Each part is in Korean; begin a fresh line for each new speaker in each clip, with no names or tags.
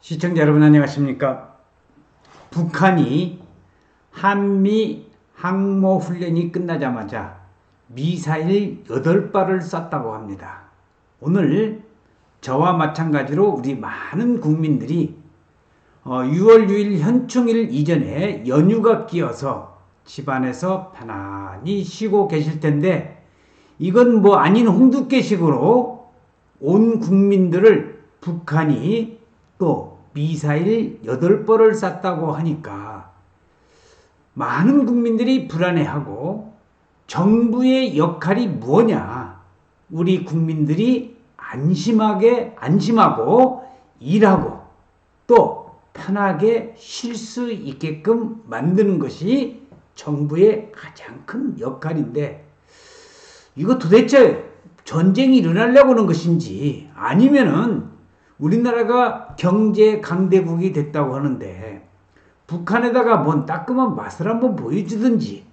시청자 여러분 안녕하십니까? 북한이 한미 항모훈련이 끝나자마자 미사일 8발을 쐈다고 합니다. 오늘 저와 마찬가지로 우리 많은 국민들이 6월 6일 현충일 이전에 연휴가 끼어서 집안에서 편안히 쉬고 계실 텐데, 이건 뭐 아닌 홍두깨식으로 온 국민들을 북한이 또 미사일 8발을 쐈다고 하니까 많은 국민들이 불안해하고, 정부의 역할이 뭐냐, 우리 국민들이 안심하고 일하고 또 편하게 쉴 수 있게끔 만드는 것이 정부의 가장 큰 역할인데, 이거 도대체 전쟁이 일어나려고 하는 것인지, 아니면은 우리나라가 경제 강대국이 됐다고 하는데 북한에다가 뭔 따끔한 맛을 한번 보여주든지,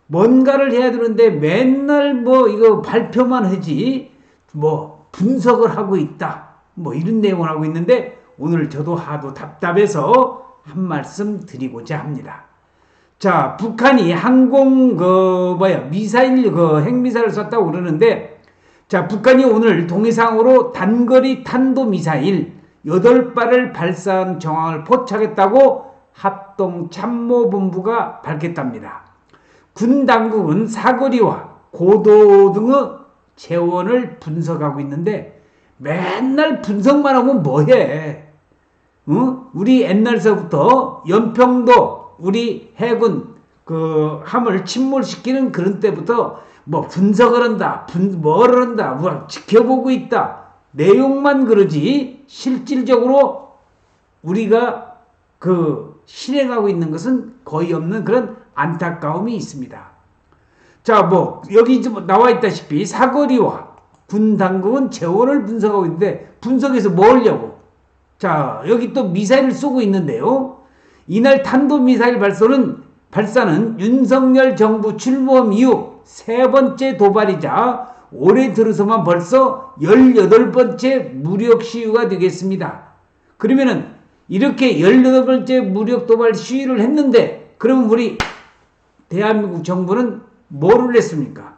뭔가를 해야 되는데 맨날 뭐 이거 발표만 하지 뭐 분석을 하고 있다, 뭐 이런 내용을 하고 있는데, 오늘 저도 하도 답답해서 한 말씀 드리고자 합니다. 자, 북한이 미사일 핵미사일을 쐈다고 그러는데, 자, 북한이 오늘 동해상으로 단거리 탄도미사일 8발을 발사한 정황을 포착했다고 합동참모본부가 밝혔답니다. 군 당국은 사거리와 고도 등의 재원을 분석하고 있는데, 맨날 분석만 하면 뭐해? 우리 옛날서부터 연평도 우리 해군 함을 침몰시키는 그런 때부터 뭐 분석을 한다, 뭐를 한다, 뭐 지켜보고 있다, 내용만 그러지 실질적으로 우리가 실행하고 있는 것은 거의 없는 그런 안타까움이 있습니다. 자, 뭐 여기 나와 있다시피 사거리와 군 당국은 재원을 분석하고 있는데, 분석해서 뭐 하려고? 자, 여기 또 미사일을 쏘고 있는데요. 이날 탄도미사일 발사는 윤석열 정부 출범 이후 3번째 도발이자 올해 들어서만 벌써 18번째 무력 시위가 되겠습니다. 그러면은 이렇게 18번째 무력 도발 시위를 했는데, 그러면 우리 대한민국 정부는 뭐를 했습니까?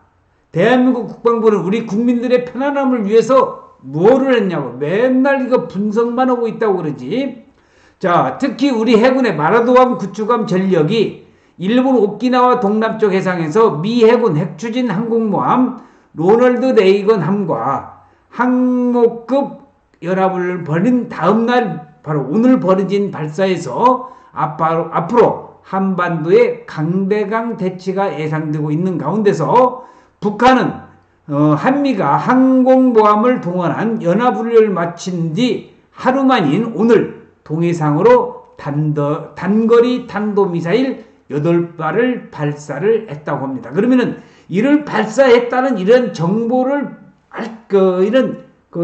대한민국 국방부는 우리 국민들의 편안함을 위해서 뭐를 했냐고 맨날 이거 분석만 하고 있다고 그러지. 자, 특히 우리 해군의 마라도함 구축함 전력이 일본 오키나와 동남쪽 해상에서 미 해군 핵추진 항공모함 로널드 레이건 함과 항모급 연합을 벌인 다음날, 바로 오늘 벌어진 발사에서 앞으로 한반도의 강대강 대치가 예상되고 있는 가운데서 북한은 한미가 항공모함을 동원한 연합훈련을 마친 뒤 하루 만인 오늘 동해상으로 단거리 탄도미사일 8발을 발사를 했다고 합니다. 그러면은 이를 발사했다는 이런 정보를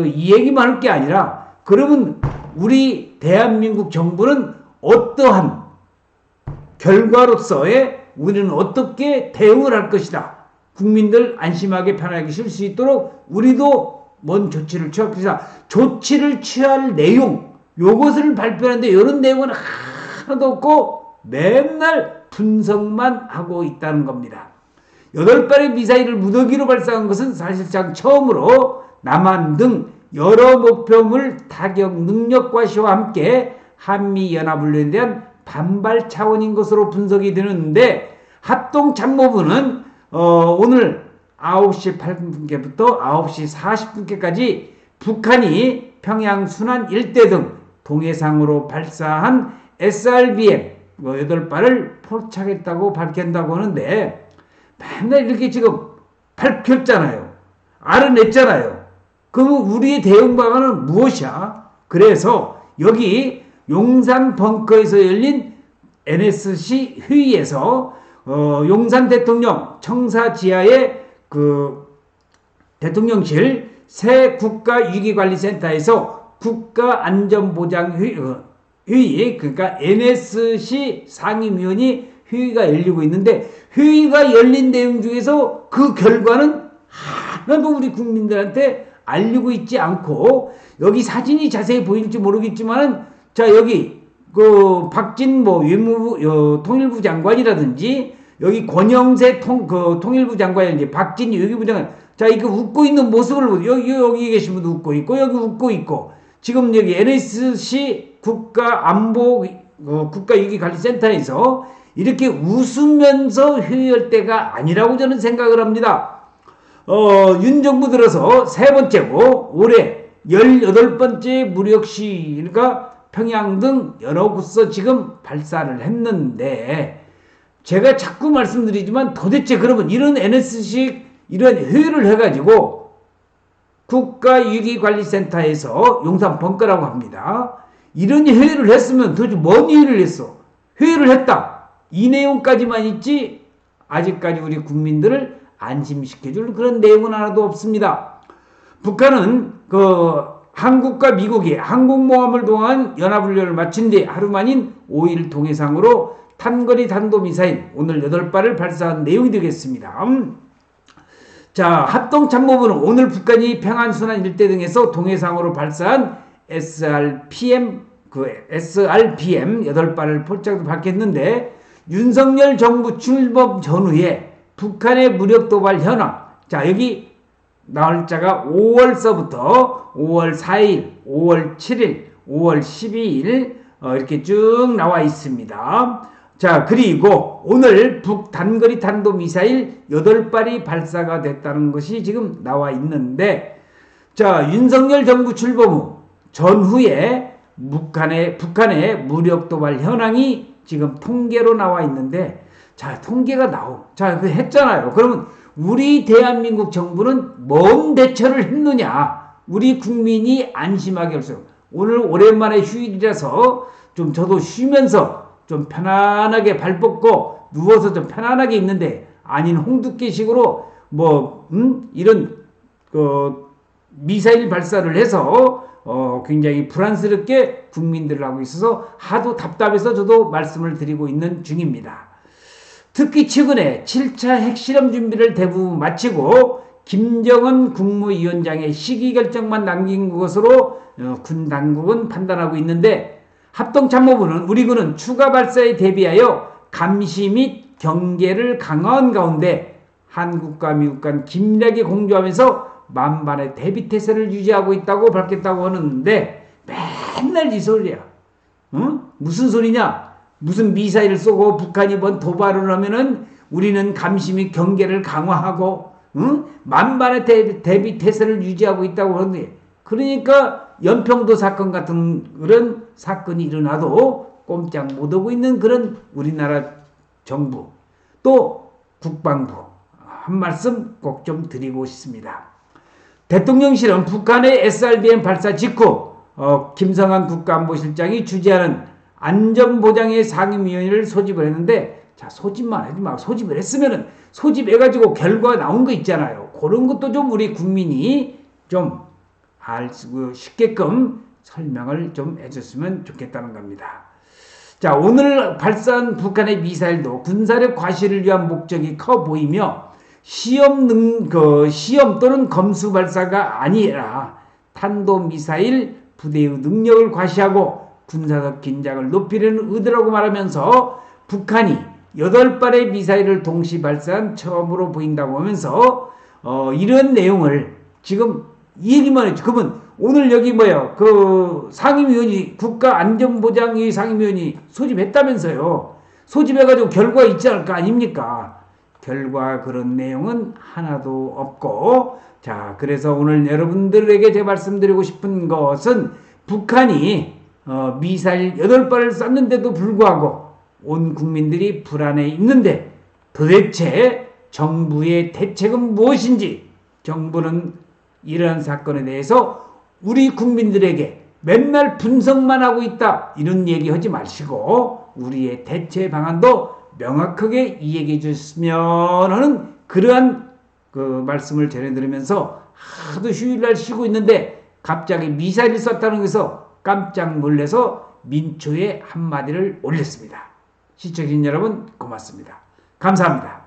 이 얘기만 할 게 아니라, 그러면 우리 대한민국 정부는 어떠한 결과로서의 우리는 어떻게 대응을 할 것이다, 국민들 안심하게 편하게 쉴 수 있도록 우리도 뭔 조치를 취할 것이다, 조치를 취할 내용, 요것을 발표하는데 이런 내용은 하나도 없고 맨날 분석만 하고 있다는 겁니다. 8발의 미사일을 무더기로 발사한 것은 사실상 처음으로 남한 등 여러 목표물 타격 능력 과시와 함께 한미연합훈련에 대한 반발 차원인 것으로 분석이 되는데, 합동참모부는 오늘 9시 8분께부터 9시 40분께까지 북한이 평양 순안 일대 등 동해상으로 발사한 SRBM 8발을 포착했다고 밝힌다고 하는데, 맨날 이렇게 지금 밝혔잖아요. 알아냈잖아요. 그러면 우리의 대응 방안은 무엇이야? 그래서 여기 용산 벙커에서 열린 NSC 회의에서 용산 대통령 청사 지하의 대통령실 새 국가위기관리센터에서 국가안전보장회의, 그러니까 NSC 상임위원회 회의가 열리고 있는데, 회의가 열린 내용 중에서 그 결과는 하나도 우리 국민들한테 알리고 있지 않고, 여기 사진이 자세히 보일지 모르겠지만 자, 여기 그 박진 뭐 외무부 통일부 장관이라든지 여기 권영세 통일부 장관이라든지 박진 외교부 장관, 자, 이거 웃고 있는 모습을 보세요. 여기 계신 분도 웃고 있고 여기 웃고 있고, 지금 여기 NSC 국가위기관리센터에서 이렇게 웃으면서 회의할 때가 아니라고 저는 생각을 합니다. 윤 정부 들어서 세 번째고 올해 18번째 무력시위가 평양 등 여러 곳에서 지금 발사를 했는데, 제가 자꾸 말씀드리지만 도대체 그러면 이런 NSC 이런 회의를 해가지고 국가위기관리센터에서 용산 벙커라고 합니다. 이런 회의를 했으면 도대체 뭔 회의를 했어? 회의를 했다. 이 내용까지만 있지 아직까지 우리 국민들을 안심시켜줄 그런 내용은 하나도 없습니다. 북한은 한국과 미국이 항공모함을 동한 연합훈련을 마친 뒤 하루 만인 5일 동해상으로 단거리 탄도미사일 오늘 8발을 발사한 내용이 되겠습니다. 자, 합동참모부는 오늘 북한이 평안순환 일대 등에서 동해상으로 발사한 SRBM 8발을 포착도 밝혔는데, 윤석열 정부 출범 전후에 북한의 무력 도발 현황, 자, 여기 나올 자가 5월서부터 5월 4일, 5월 7일, 5월 12일 이렇게 쭉 나와 있습니다. 자, 그리고 오늘 북단거리 탄도미사일 8발이 발사가 됐다는 것이 지금 나와 있는데, 자, 윤석열 정부 출범 후 전후에 북한의 무력 도발 현황이 지금 통계로 나와 있는데, 자, 통계가 자, 그 했잖아요. 그러면 우리 대한민국 정부는 뭔 대처를 했느냐? 우리 국민이 안심하게 할 수 있어요. 오늘 오랜만에 휴일이라서 좀 저도 쉬면서 좀 편안하게 발 뻗고 누워서 좀 편안하게 있는데, 아닌 홍두깨식으로 이런 미사일 발사를 해서 굉장히 불안스럽게 국민들을 하고 있어서 하도 답답해서 저도 말씀을 드리고 있는 중입니다. 특히 최근에 7차 핵실험 준비를 대부분 마치고 김정은 국무위원장의 시기 결정만 남긴 것으로 군 당국은 판단하고 있는데, 합동참모부는 우리 군은 추가 발사에 대비하여 감시 및 경계를 강화한 가운데 한국과 미국 간 긴밀하게 공조하면서 만반의 대비태세를 유지하고 있다고 밝혔다고 하는데, 맨날 이 소리야. 무슨 소리냐? 무슨 미사일을 쏘고 북한이 뭔 도발을 하면은 우리는 감시 및 경계를 강화하고 만반의 대비태세를 유지하고 있다고 하는데, 그러니까 연평도 사건 같은 그런 사건이 일어나도 꼼짝 못하고 있는 그런 우리나라 정부, 또 국방부, 한 말씀 꼭 좀 드리고 싶습니다. 대통령실은 북한의 SRBM 발사 직후 김성한 국가안보실장이 주재하는 안전보장의 상임위원회를 소집을 했는데, 자, 소집만 하지 말고 소집을 했으면은 소집해가지고 결과 나온 거 있잖아요. 그런 것도 좀 우리 국민이 좀 쉽게끔 설명을 좀 해줬으면 좋겠다는 겁니다. 자, 오늘 발사한 북한의 미사일도 군사력 과시를 위한 목적이 커 보이며 시험 또는 검수 발사가 아니라 탄도미사일 부대의 능력을 과시하고 군사적 긴장을 높이려는 의도라고 말하면서 북한이 8발의 미사일을 동시 발사한 처음으로 보인다고 하면서 이런 내용을 지금 이 얘기만 했죠. 그러면 오늘 여기 상임위원이 국가안전보장위 상임위원이 소집했다면서요. 소집해가지고 결과 있지 않을 거 아닙니까? 결과 그런 내용은 하나도 없고, 자, 그래서 오늘 여러분들에게 제가 말씀드리고 싶은 것은 북한이 미사일 8발을 쐈는데도 불구하고 온 국민들이 불안해 있는데 도대체 정부의 대책은 무엇인지, 정부는 이러한 사건에 대해서 우리 국민들에게 맨날 분석만 하고 있다, 이런 얘기 하지 마시고 우리의 대체 방안도 명확하게 이야기해 주셨으면 하는 그러한 말씀을 전해드리면서, 하도 휴일날 쉬고 있는데 갑자기 미사일을 쐈다는 것에서 깜짝 놀라서 민초에 한마디를 올렸습니다. 시청자 여러분 고맙습니다. 감사합니다.